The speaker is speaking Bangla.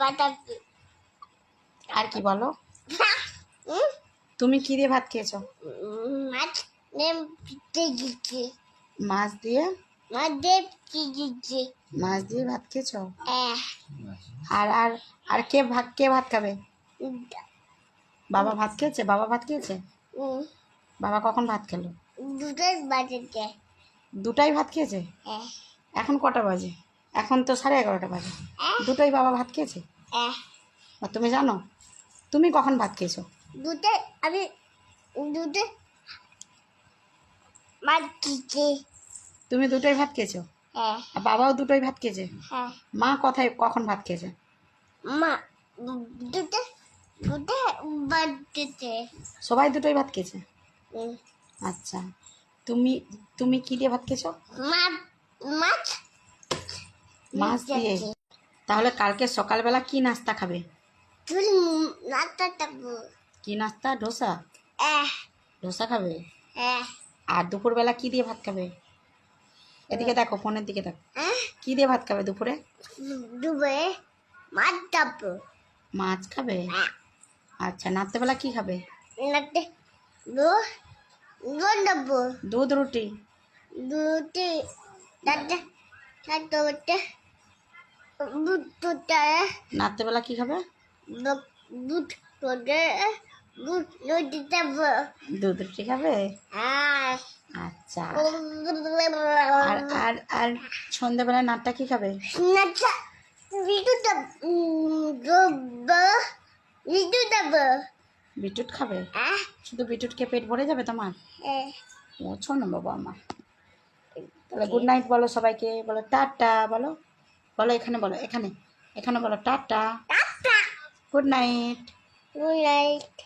বাতাবি। আর কি বলো? হুম? তুমি কি দিয়ে ভাত খেয়েছো? মাছ নেম পিঠে গেছে। মাছ দিয়ে? মাছ দিয়ে পিঠে গেছে। মাছ দিয়ে ভাত খেয়েছো? হ্যাঁ। আর আর আর কে ভাত খাবে? বাবা ভাত খেয়েছে? বাবা ভাত খেয়েছে? বাবা কখন ভাত খেলো? দুটোই বাজেছে। দুটাই ভাত খেয়েছে? হ্যাঁ। এখন কটা বাজে? এখন তো 11:30 বাজে। দুটোই বাবা ভাত খেয়েছে? হ্যাঁ। আর তুমি জানো তুমি কখন ভাত খেয়েছো? দুটোই আমি দুটো মাছ খেয়েছি। তুমি দুটোই ভাত খেয়েছো? হ্যাঁ। আর বাবাও দুটোই ভাত খেয়েছে? হ্যাঁ। মা কখন ভাত খেয়েছে? মা দুটো দুটো বাজেছে। সবাই দুটোই ভাত খেয়েছে? আচ্ছা, তুমি তুমি কি দিয়ে ভাত খেয়েছো? মাছ মাছ মাছ দিয়ে। তাহলে কালকে সকালবেলা কি নাস্তা খাবে? তুই নাচটা খাবো। কি নাস্তা? ডোসা? ডোসা খাবে? হ্যাঁ। আর দুপুরবেলা কি দিয়ে ভাত খাবে? এদিকে দেখো, ফোনের দিকে দেখো। কি দিয়ে ভাত খাবে দুপুরে? ডুবে মাছ খাবো। মাছ খাবে? আচ্ছা, রাত্রেবেলা কি খাবে? নাতে দেবো দুধ রুটি? দুটি তাতে তাতে দুধটা রাত্রেবেলা কি খাবে? দুধ তোদের দুধ নদী দেবো। দুধ রুটি খাবে? আচ্ছা, আর আর আর সন্ধ্যাবেলা নাটটা কি খাবে? নাচা বিটু দেবো বিটু দেবো। বিটরুট খাবে? শুধু বিটরুট খেয়ে পেট ভরে যাবে তোমার? ও না বাবা আমার। তাহলে গুড নাইট বলো সবাইকে, বলো টাটা, বলো বলো এখানে, বলো এখানে, এখানে বলো tata, good night. Good night.